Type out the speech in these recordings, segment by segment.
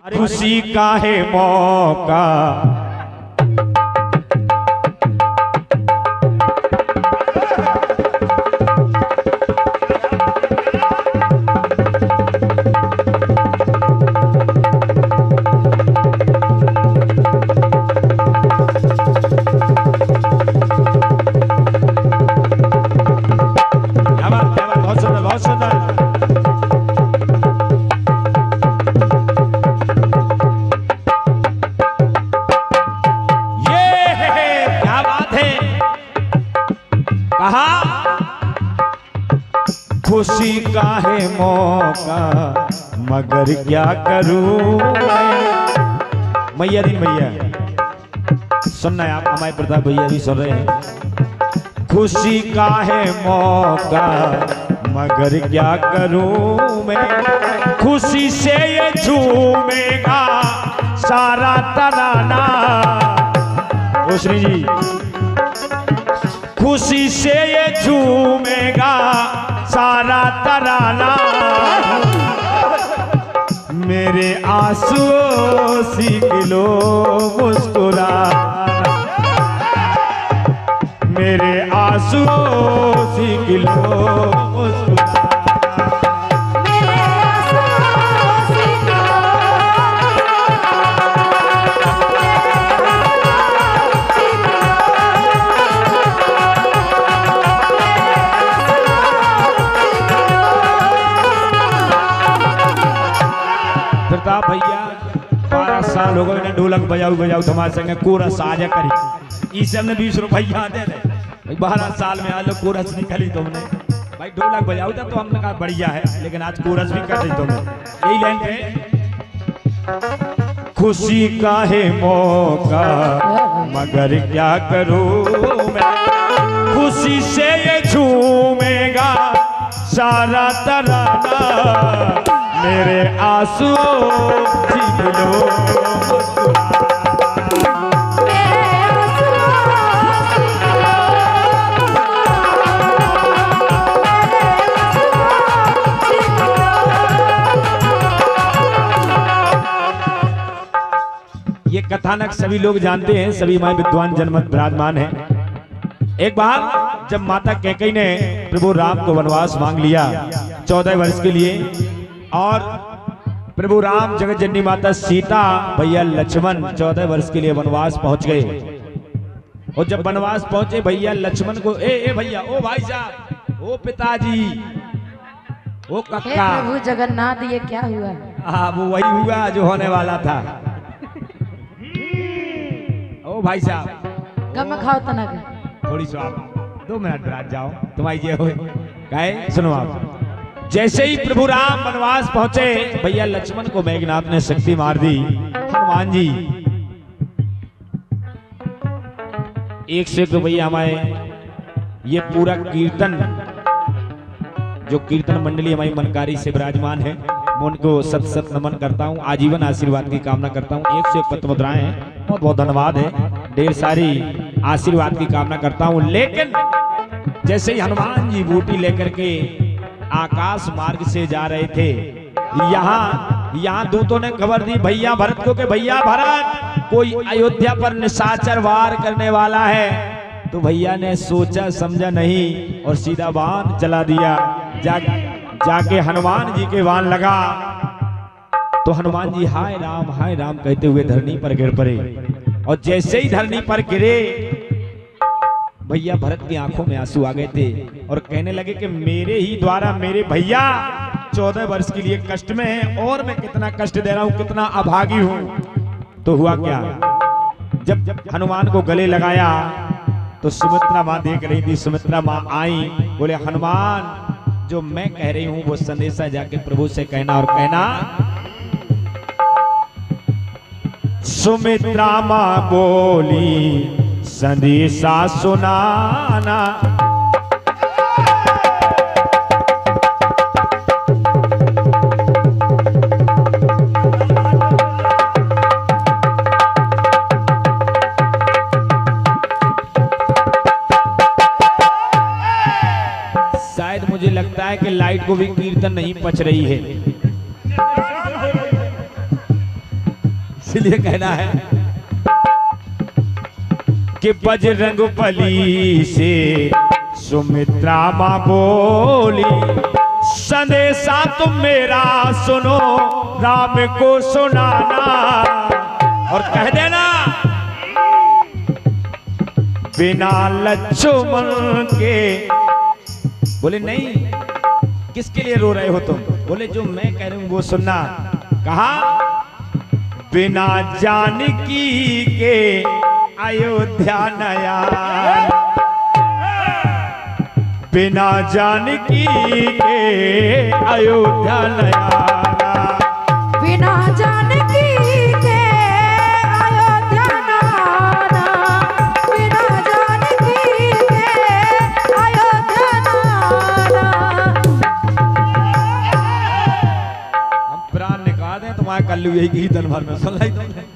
खुशी का है मौका खुशी का है मौका मगर क्या करूं मैया दिन भैया सुनना है आप हमारे प्रताप भैया भी सुन रहे हैं। खुशी का है मौका मगर क्या करूं मैं खुशी से ये झूमेगा सारा तराना। रोशनी जी खुशी से ये झूमेगा सारा तराना मेरे आंसू सीख लो मुस्कुराना मेरे आंसू सीख लो मुस्कुराना। प्रताप भैया 12 साल हो गए ढोलक बजाऊ तुम्हारे संगे कोरस आजा करी इस हमने 20 रुपया दे दे 12 साल में आज कोरस निकली तुमने भाई ढोलक बजाऊ था तो हमने कहा बढ़िया है लेकिन आज कोरस भी कर दी तुमने यही लाइन पे खुशी का है मौका मगर क्या करूं मैं खुशी से ये झूमेगा सारा तराना मेरे आंसू सीख लो ये कथानक सभी लोग जानते हैं, सभी हमारे विद्वान जनमत विराजमान हैं। एक बार जब माता कैकेयी ने प्रभु राम को वनवास मांग लिया 14 वर्ष के लिए और प्रभु राम जगत जननी माता सीता भैया लक्ष्मण 14 वर्ष के लिए वनवास पहुंच गए। और जब वनवास पहुंचे भैया लक्ष्मण को ए भैया ओ भाई साहब ओ पिताजी ओ कक्का प्रभु जगन्नाथ ये क्या हुआ? हाँ वो वही हुआ जो होने वाला था। ओ भाई साहब गम खाओ तना थोड़ी सी आप 2 मिनट बैठ जाओ तुम्हारी ये हो कहे सुनो आप। जैसे ही प्रभु राम वनवास पहुंचे भैया लक्ष्मण को मेघनाथ ने शक्ति मार दी। हनुमान जी एक से तो भैया हमारे ये पूरा कीर्तन जो कीर्तन मंडली हमारी मनकारी से विराजमान है मैं उनको सत सत नमन करता हूँ, आजीवन आशीर्वाद की कामना करता हूँ। 101 पत्र मुद्राएं हैं, बहुत बहुत धन्यवाद है, ढेर सारी आशीर्वाद की कामना करता हूँ। लेकिन जैसे ही हनुमान जी बूटी लेकर के आकाश मार्ग से जा रहे थे यहाँ दूतों ने खबर दी भैया भरत को कि भैया भरत कोई अयोध्या पर निशाचर वार करने वाला है। तो भैया ने सोचा समझा नहीं और सीधा बाण चला दिया। जाके हनुमान जी के बाण लगा तो हनुमान जी हाय राम कहते हुए धरनी पर गिर पड़े। और जैसे ही धरनी पर गिरे भैया भरत की आंखों में आंसू आ गए थे और कहने लगे कि मेरे ही द्वारा मेरे भैया 14 वर्ष के लिए कष्ट में हैं और मैं कितना कष्ट दे रहा हूं, कितना अभागी हूं। तो हुआ क्या, जब हनुमान को गले लगाया तो सुमित्रा माँ देख रही थी। सुमित्रा माँ आई, बोले हनुमान जो मैं कह रही हूं वो संदेशा जाके प्रभु से कहना और कहना। सुमित्रा माँ बोली संदेशा सुनाना। शायद मुझे लगता है कि लाइट को भी कीर्तन नहीं पच रही है। इसलिए कहना है कि बजरंग बली से सुमित्रा मां बोली, संदेशा तुम मेरा सुनो, राम को सुनाना और कह देना बिना लक्ष्मण के। बोले नहीं, किसके लिए रो रहे हो तुम? बोले जो मैं कह रही हूं वो सुनना। कहा बिना जानकी के अयोध्या नया, बिना जानकी के अयोध्या नया, बिना जानकी के अयोध्या नाना, बिना जानकी के अयोध्या नाना। हम प्राण निकाल दें तुम्हारे कल्लू यही कीर्तन भर में सुन ली तुमने।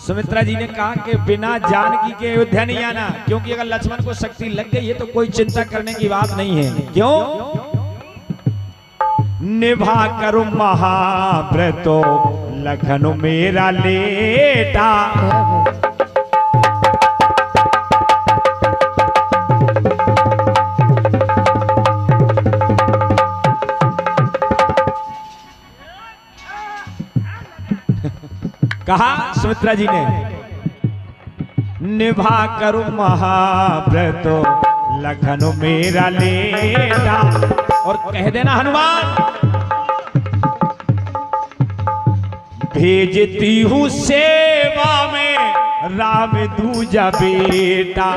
सुमित्रा जी ने कहा कि बिना जानकी के अयोध्या नहीं आना, क्योंकि अगर लक्ष्मण को शक्ति लग गई है तो कोई चिंता करने की बात नहीं है। क्यों? निभा करो महाव्रतो लखन मेरा लेटा, कहा सुमित्रा जी ने निभा करो महाव्रतो लखन मेरा लेटा, और कह देना हनुमान भेजती हूँ सेवा में राम दूजा बेटा।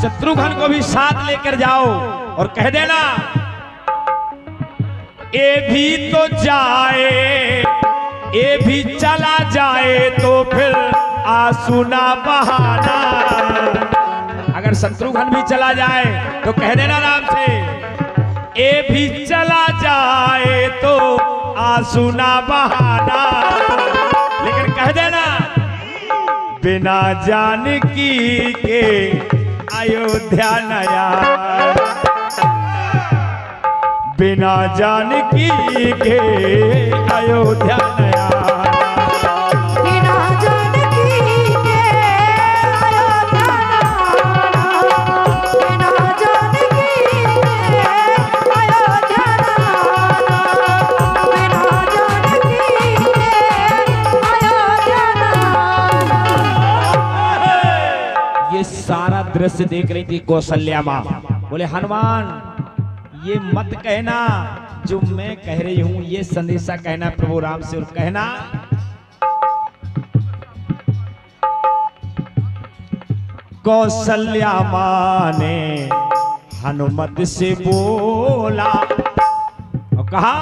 शत्रुघ्न को भी साथ लेकर जाओ और कह देना ये भी तो जाए, ये भी चला जाए तो फिर आंसू ना बहाना। अगर शत्रुघ्न भी चला जाए तो कह देना राम से ये भी चला जाए तो आंसू ना बहाना, लेकिन कह देना बिना जानकी के अयोध्या नया, बिना जानकी के अयोध्या नया, बिना जानकी के अयोध्या नाना, बिना जानकी के अयोध्या नाना, बिना जानकी के अयोध्या नाना। ये सारा दृश्य देख रही थी कौशल्या माँ। बोले हनुमान ये मत कहना जो मैं कह रही हूं, ये संदेशा कहना प्रभु राम से, और कहना कौशल्या माँ ने हनुमत से बोला और कहा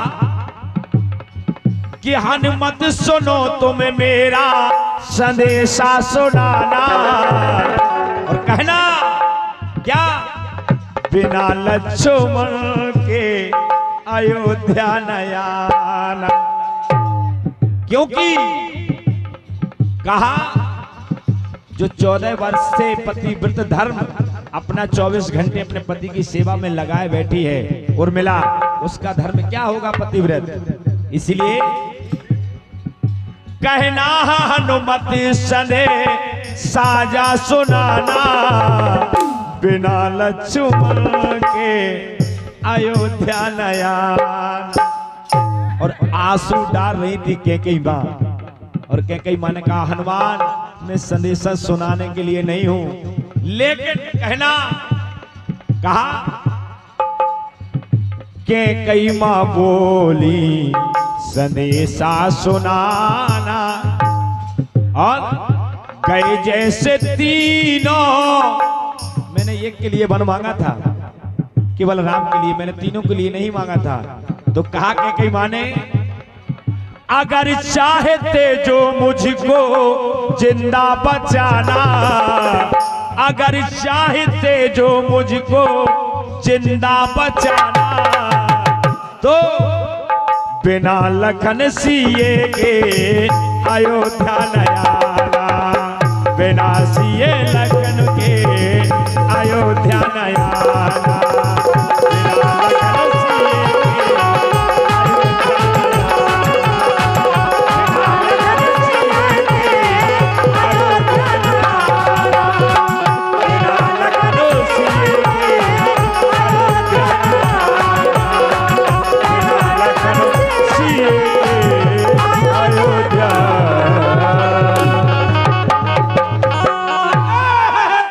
कि हनुमत सुनो तुम मेरा संदेशा सुनाना, और कहना क्या बिना लक्ष्मण के अयोध्या नया आना। क्योंकि कहा जो 14 वर्ष से पतिव्रत धर्म अपना 24 घंटे अपने पति की सेवा में लगाए बैठी है उर्मिला, उसका धर्म क्या होगा पतिव्रत। इसलिए कहना हनुमत सने साजा सुनाना, बिना लक्ष्मण के अयोध्या नया। और आंसू डाल रही थी कैकेयी मां, और कैकेयी मां ने कहा हनुमान मैं संदेशा सुनाने के लिए नहीं हूं, लेकिन कहना कहा कैकेयी मां बोली संदेशा सुनाना, और गए जैसे तीनों। मैंने एक के लिए वन मांगा था, केवल राम के लिए, मैंने तीनों के लिए नहीं मांगा था। तो कहा कैकेयी मां ने अगर चाहते जो मुझको जिंदा बचाना, अगर चाहते जो मुझको जिंदा बचाना, तो बिना लखन सिए के अयोध्या नया, बिना सिए